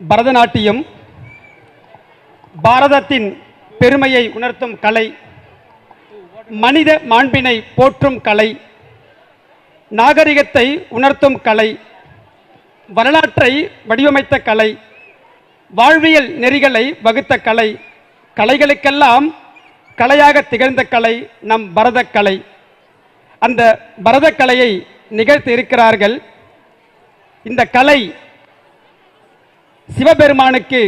பரதநாட்டியம் பாரதத்தின் பெருமையை உணர்த்தும் கலை, மனித மாண்பினை போற்றும் கலை, நாகரிகத்தை உணர்த்தும் கலை, வரலாற்றை வடிவமைத்த கலை, வாழ்வியல் நெறிகளை வகுத்த கலை, கலைகளுக்கெல்லாம் கலையாக திகழ்ந்த கலை நம் பரதக்கலை. அந்த பரதக்கலையை நிகழ்த்தி இருக்கிறார்கள். இந்த கலை சிவபெருமானுக்கு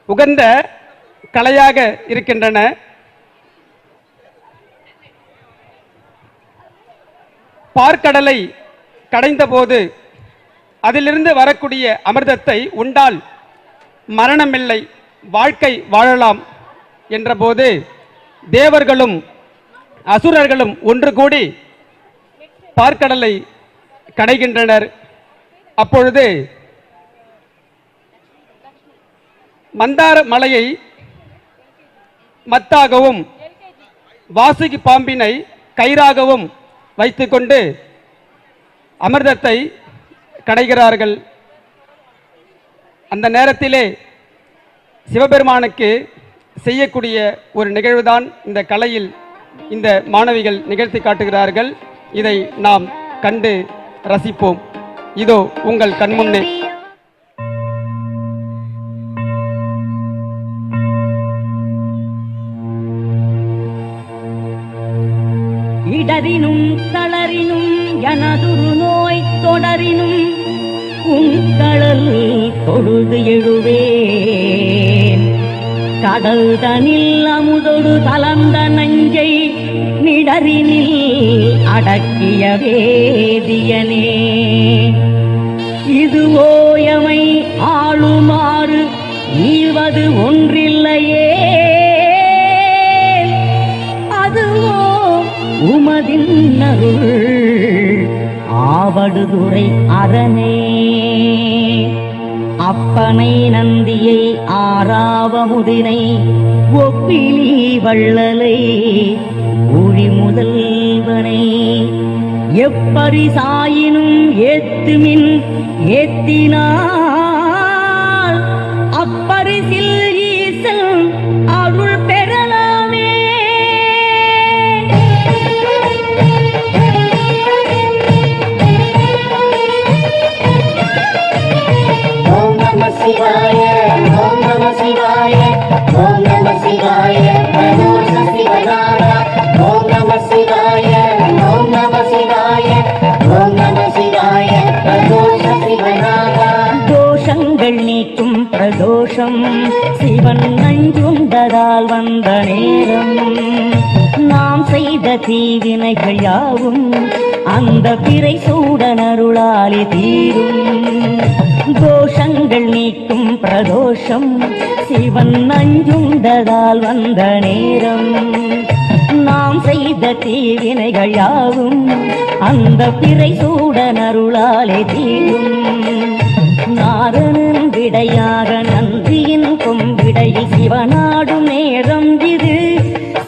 உகந்த கலையாக இருக்கின்றன. பார்க்கடலை கடைந்த போது அதிலிருந்து வரக்கூடிய அமிர்தத்தை உண்டால் மரணமில்லை, வாழ்க்கை வாழலாம் என்றபோது தேவர்களும் அசுரர்களும் ஒன்று கூடி பார்க்கடலை கடைகின்றனர். அப்பொழுது மந்தார மலையை மத்தாகவும் வாசுகி பாம்பினை கயிறாகவும் வைத்துக்கொண்டு அமிர்தத்தை கடைகிறார்கள். அந்த நேரத்திலே சிவபெருமானுக்கு செய்யக்கூடிய ஒரு நிகழ்வுதான் இந்த கலையில் இந்த மாணவிகள் நிகழ்த்தி காட்டுகிறார்கள். இதை நாம் கண்டு ரசிப்போம். இதோ உங்கள் கண்முன்னே. இடரினும் தளரினும் எனதுரு நோய் தொடரினும் உங்கடல் தொழுது எழுவேன். கடல் தனில் அமுதொடு கலந்த நஞ்சை நிடரினில் அடக்கிய வேதியனே. இது ஓயமை ஆளுமாறு ஈவது ஒன்றில்லையே, அதுவோ உமதின் அருள் ஆவடுதுறை அரணே. அப்பனை நந்தியை ஆறாவமுதினை ஒப்பிலி வள்ளலை ஊழி முதல்வனை எப்பரிசாயினும் ஏத்துமின் ஏத்தினால் அப்பரிசில் ஈசன் அருள் பெறலாமே. शिवाय ओम नमः शिवाय ओम नमः शिवाय प्रदोष शिवनारा ओम नमः शिवाय ओम नमः शिवाय ओम नमः शिवाय प्रदोष शिवनारा. தோஷங்கள் நீக்கும் பிரதோஷம் சிவன் நஞ்சுண்டதால் வந்த நேரம். நாம் செய்த தீவினைகள் யாவும் அந்த பிறை சூடனருளாலே தீரும். தோஷங்கள் நீக்கும் பிரதோஷம் சிவன் நஞ்சுண்டதால் வந்த நேரம். நாம் செய்த தீவினைகள் யாவும் அந்த பிறை சூடனருளாலே தீரும். நாரணன் விடையாக நந்தியின் கொம்பிடையில் சிவனாடும் நேரம் இது.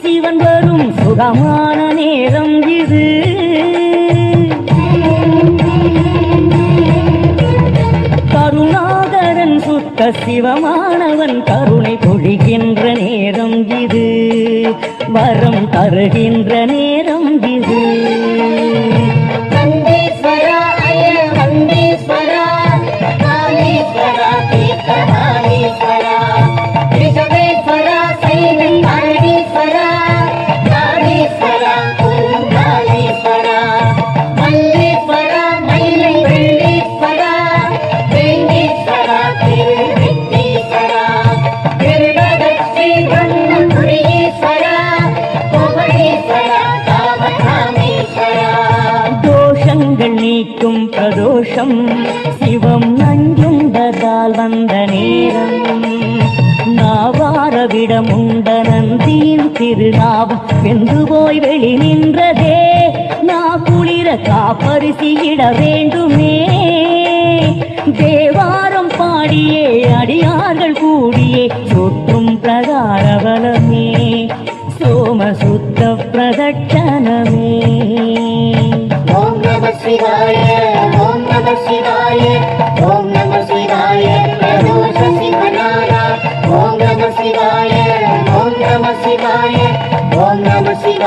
சிவன் வரும் சுகமான நேரம் இது. கருணாகரன் சுத்த சிவமானவன் கருணை பொழிகின்ற நேரம் இது. வரம் தருகின்ற நேரம் இது. வந்தேஸ்வரா அய வந்தேஸ்வரா காமேஸ்வரா தீர்த்தமானேஸ்வரா ரிஷபேஸ்வரா சைவன் பரமேஸ்வரா காமேஸ்வரா குருங்காலேஸ்வரா மல்லேஸ்வரா மயிலை வெள்ளேஸ்வரா வேங்கேஸ்வரா திருவிட்டேஸ்வரா திருவதட்சி பிரம்மபுரீஸ்வரா கோவணேஸ்வரா காமகாமேஸ்வரா. தோஷங்கள் நீக்கும் பிரதோஷம் சிவம் நஞ்சுண்டதால் வந்த நேரம். நாவாரவிடம் உண்ட நந்தியின் திருநாவம் வெந்து போய் வெளி நின்றதே. நா குளிர காப்பரிசியிட வேண்டுமே. தேவாரம் பாடியே அடியார்கள் கூடியே சுற்றும் பிரகாரவலமே சோமசுத்த பிரதட்சணமே. ओम नमः शिवाय ओम नमः शिवाय ओम नमः शिवाय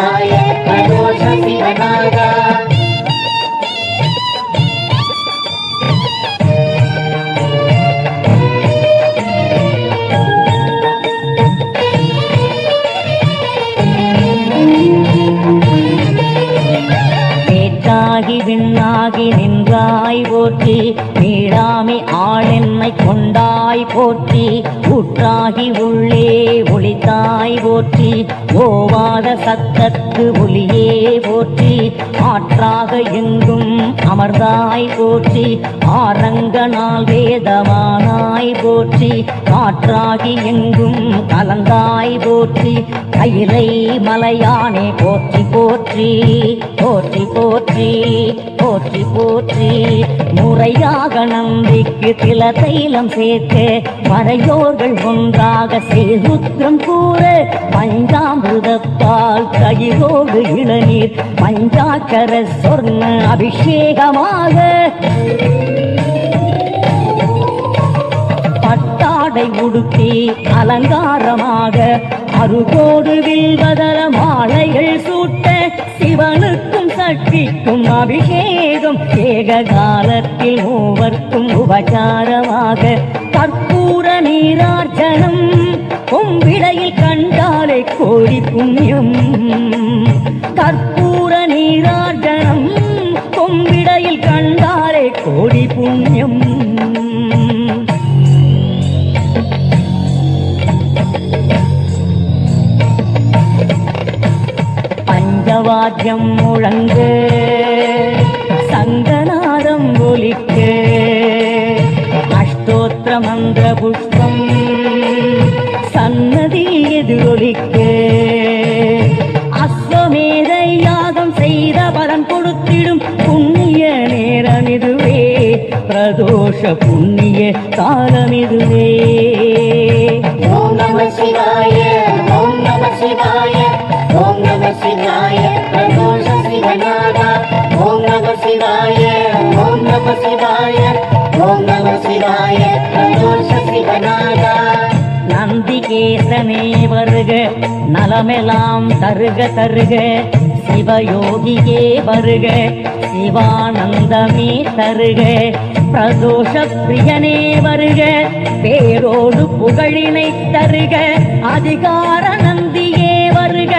शिवाय प्रदोष शिवनादा விண்ணாகி நின்றாய் போற்றி நீடாமை ஆளென்னை கொண்டாய் போற்றி ஊற்றாகி உள்ளே ஒளித்தாய் போற்றி ஓவாத சத்தத்து ஒளியே போற்றி ஆற்றாக எங்கும் அமர்ந்தாய் போற்றி ஆரங்க நாள் வேதமானாய் போற்றி காற்றாகி எங்கும் கலந்தாய் போற்றி கையிலை மலையானே போற்றி போற்றி போற்றி போற்றி போற்றி போற்றி முறையாக நம்பிக்கு தில தைலம் சேர்க்க மறையோர்கள் ஒன்றாக சேருத்ரம் கூற பஞ்சாமிருதப்பால் கயிரோடு இளநீர் பஞ்சாக்கர சொர்ண அபிஷேகமாக பட்டாடை உடுத்தி அலங்காரமாக அருகோடு வில்வதர மாலைகள் சூட்ட சிவனுக்கும் சக்திக்கும் அபிஷேகம் ஏக காலத்தில் மூவர்க்கும் உபசாரமாக கற்பூர நீரார்ச்சனம் கொம்பிடையில் கண்டாலே கோடி புண்ணியம் கற்பூர நீரார்ச்சனம் கொம்பிடையில் கண்டாலே கோடி புண்ணியம் பஞ்சவாத்தியம் முழங்க சங்கநாதம் ஒலிக்க அஷ்டோத்திர மந்திர புஷ்பம் சன்னதியில் எதிரொலிக்க அஸ்வமேத யாகம் செய்த பலன் கொடுத்திடும் புண்ணிய நேரம் இதுவே பிரதோஷ புண்ணிய காலம் இதுவே ஓம் நம சிவாய ஓம் நம சிவாய ஓம் நம சிவாய பிரதோஷ சிவநாதா ஓம் நம சிவாய ஓம் நம சிவாய ஓம் நம சிவாய பிரதோஷ சிவநாதா நந்திகேசனே வருக நலமெல்லாம் தருக தருக சிவயோகியே வருக சிவானந்தமே தருக பிரதோஷ பிரியனே வருக பேரோடு புகழினை தருக அதிகார நந்தியே வருக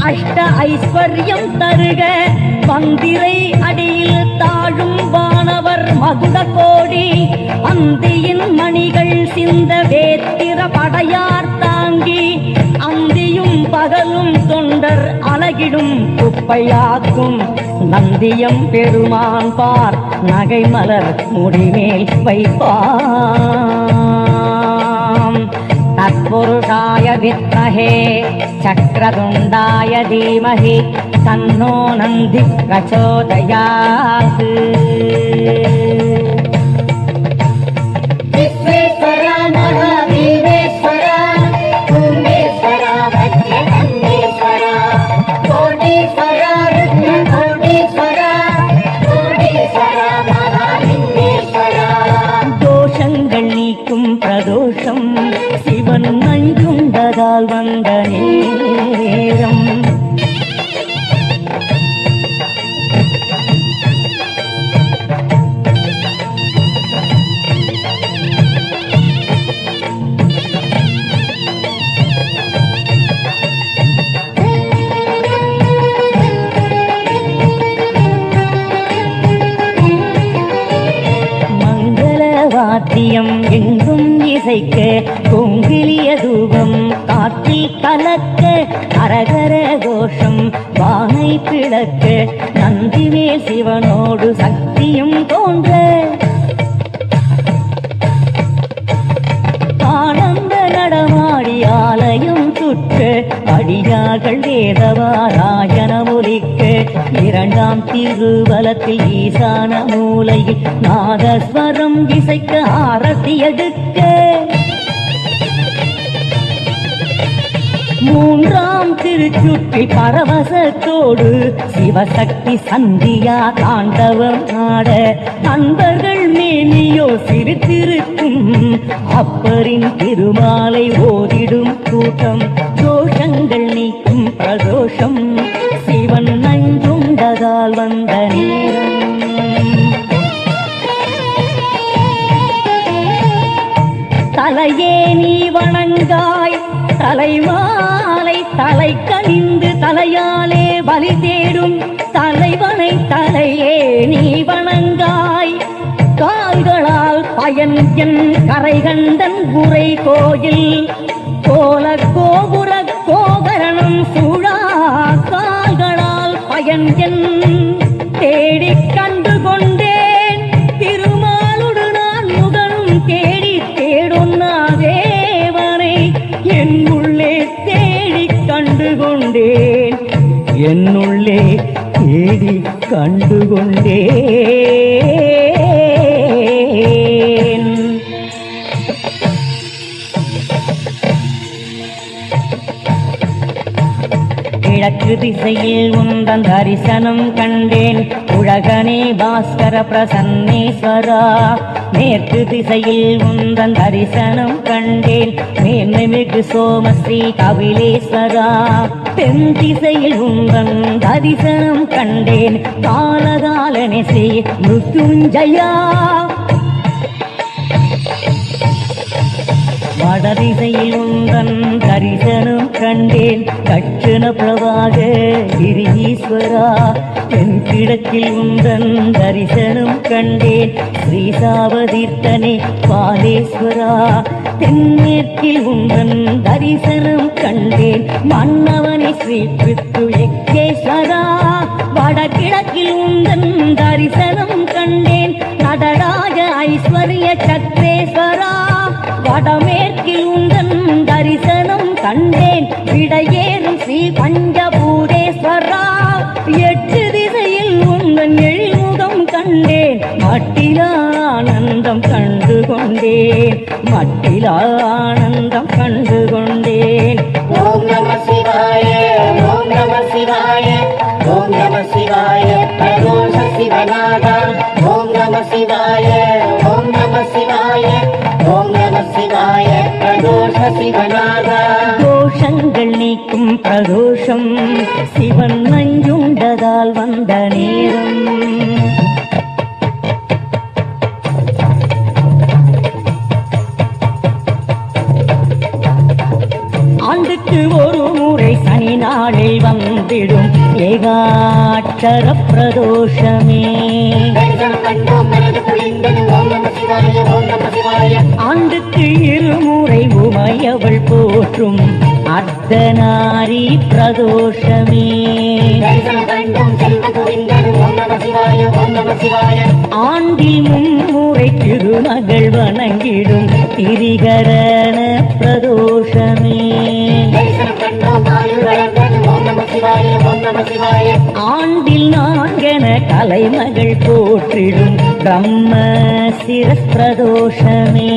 அஷ்ட ஐஸ்வர்யம் தருக பந்திரை அடியில் தாழும் வானவர் மகுட கோடி அந்தியின் மணிகள் சிந்த வேத்திர படையார் தாங்கி அந்தியும் பகலும் தொண்டர் அழகிடும் குப்பையாக்கும் நந்தியம் பெருமான் பார் நகை மலர் முடிமேல் வைப்பாம் तत्पुरुषाय विद्महे चक्रतुण्डाय धीमहि तन्नो नन्दिः प्रचोदयात् विश्वेश्वरा महादेवेश्वरा कुम्भेश्वरा वज्रकन्देश्वरा कोटीश्वरा रुद्रकोटीश्वरा कोटीश्वरा महालिङ्गेश्वरा दोषங்கள் நீக்கும் பிரதோஷம் சிவன் நஞ்சுண்டதால் வந்த நேரம் வாத்தியம் எங்கும் இசைக்க கொங்கிலிய தூபம் காற்றில் கலக்க அரகர கோஷம் வானை பிளக்க நந்திவேல் சிவனோடு சக்தியும் தோன்ற ஆனந்த நடமாடி ஆலயம் சுற்ற அடியார்கள் வேதவாராயணமொலிக்க இரண்டாம் திருவலத்தில் ஈசான மூலையில் நாதஸ்வரம் இசைக்க ஆரத்தி எடுக்க மூன்றாம் திருச்சுற்றில் பரவசத்தோடு சிவசக்தி சந்தியா தாண்டவம் ஆட அன்பர்கள் மேனியோ சிரித்திருக்கும் அப்பரின் திருமாலை ஓதிடும் கூட்டம் தோஷங்கள் நீக்கும் பிரதோஷம் நெஞ்சுண்டதால் வந்த நேரம். தலையே நீ வணங்காய் தலைமாலை தலை கனிந்து தலையாலே பலி தேடும் தலைவனை தலையே நீ வணங்காய். கால்களால் பயன் என் கரை கண்டன் குறை கோயில் கோல கோபுர கோகரணம் சூழா. கால்களால் பயன் என் தேடிக் கண்டு கொண்டேன் திருமாலுடு நான் முகனும் தேடி தேடொன்னா தேவனை என் உள்ளே தேடிக் கண்டு கொண்டேன். என்னுள்ளே தேடி கண்டு கொண்டேன். கிழக்கு திசையில் உந்தன் தரிசனம் கண்டேன் உலகனே பாஸ்கர பிரசன்னேஸ்வரா. மேற்கு திசையில் உந்தன் தரிசனம் கண்டேன் மேன்மைமிகு சோமஸ்ரீ கபிலேஸ்வரா. தென் திசையில் உந்தன் தரிசனம் கண்டேன் காலகாலனே ஸ்ரீ மிருத்யுஞ்சயா. வடதிசையில் உந்தன் தரிசனம் கண்டேன் தட்சிண பிரபாக கிரீஸ்வரா. தென் கிழக்கில் உந்தன் தரிசனம் கண்டேன் ஸ்ரீசாவதீர்த்தனே பாலேஸ்வரா. தென்மேற்கில் உந்தன் தரிசனம் கண்டேன் மன்னவனே ஸ்ரீ பிருத்து யக்ஞேஸ்வரா. வடகிழக்கில் உந்தன் தரிசனம் கண்டேன் நடராஜ ஐஸ்வர்ய சக்ரேஸ்வரா. வடமேற்கில் உந்தன் தரிசனம் கண்டேன் விடையேறும் ஸ்ரீ பஞ்சபூதேஸ்வரா. எட்டு திசையில் உந்தன் எழில்முகம் கண்டேன் மட்டிலானந்தம் கண்டு கொண்டேன். மட்டிலானந்தம் கண்டு கொண்டேன். ஓம் நம சிவாய ஓம் நம சிவாய ஓம் நம சிவாய பிரதோஷ சிவநாதா. ஓம் நம சிவாய ஓம் நம சிவாய ஓம் நம சிவாய பிரதோஷ சிவநாதா. தோஷங்கள் நீக்கும் பிரதோஷம் சிவன் நஞ்சுண்டதால் வந்த நேரம். ஆண்டுக்கு ஒரு முறை சனி நாளில் வந்திடும் ஏகாட்சர பிரதோஷமே. ஆண்டுக்கு இருமுறை உமையவள் போற்றும் அர்த்தநாரி பிரதோஷமே. ஆண்டில் மும்முறை திருமகள் வணங்கிடும் திரிகரண பிரதோஷமே. ஆண்டில் நான்கென கலைமகள் போற்றிடும் பிரம்ம சிரஸ் பிரதோஷமே.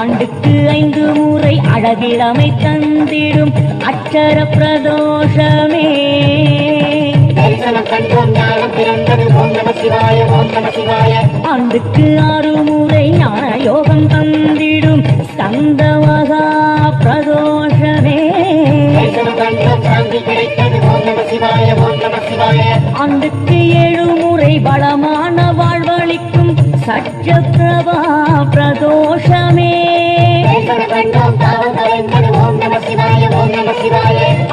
ஆண்டுக்கு 5 முறை அழகிழமை தந்திடும் அச்சர பிரதோஷமே. ஆண்டுக்கு 6 முறை ஞான யோகம் தந்திடும் ஸ்கந்தமகா பிரதோஷமே. ஆண்டுக்கு 7 முறை பலமான வாழ்வளிக்கும் சத்யபிரபா பிரதோஷமே.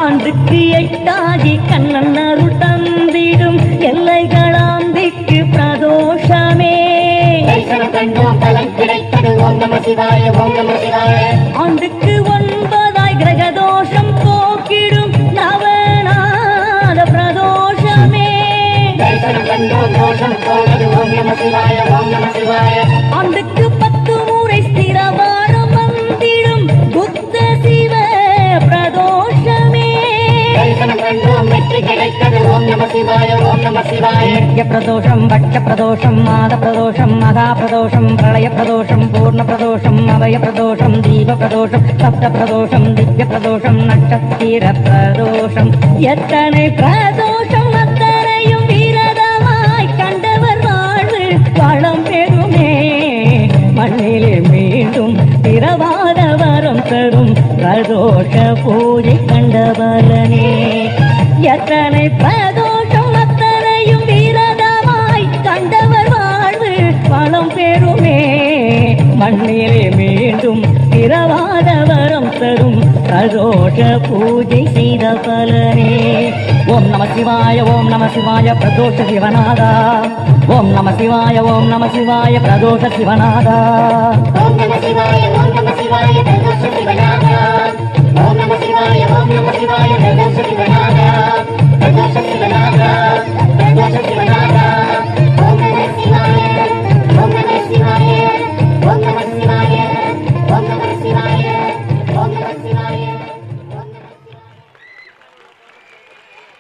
ஆண்டுக்கு 8 கண்ணன் அருள் தந்திடும் எல்லைகளாம்பிக்கு பிரதோஷமே. ஆண்டுக்கு 9 கிரகதோஷம் போக்கிடும் நவநாத பிரதோஷமே. ஆண்டுக்கு 10 முறை ஸ்திரவாரம் வந்திடும் புத்த சிவ பிரதோஷமே. பிரதோஷம் பட்ச பிரதோஷம் மாத பிரதோஷம் மகா பிரதோஷம் பிரளய பிரதோஷம் பூர்ண பிரதோஷம் அபய பிரதோஷம் தீப பிரதோஷம் சப்த பிரதோஷம் திவ்ய பிரதோஷம் நட்சத்திர பிரதோஷம். எத்தனை பிரதோஷம் அத்தனையும் விரதமாய் கண்டவர் வாழ்வு வளம் பெறுமே. மண்ணிலே மீண்டும் பிறவாத வரம் தரும் பிரதோஷ பூஜை கண்ட பலனே எத்தனை பிரதோஷம் அத்தனையும் விரதமாய் கண்டவர் வாழ்வு வளம் பெறுமே மண்ணிலே மீண்டும் பிறவாத வரம் தரும் பிரதோஷ பூஜை செய்த பலனே ஓம் நம சிவாய ஓம் நம சிவாய பிரதோஷ சிவநாதா ஓம் நம சிவாய ஓம் நம சிவாய பிரதோஷ சிவநாதா ஓம் நம சிவாய ஓம் நம சிவாய பிரதோஷ சிவநாதா ஓம் நம சிவாய ஓம் நம சிவாய பிரதோஷ சிவநாதா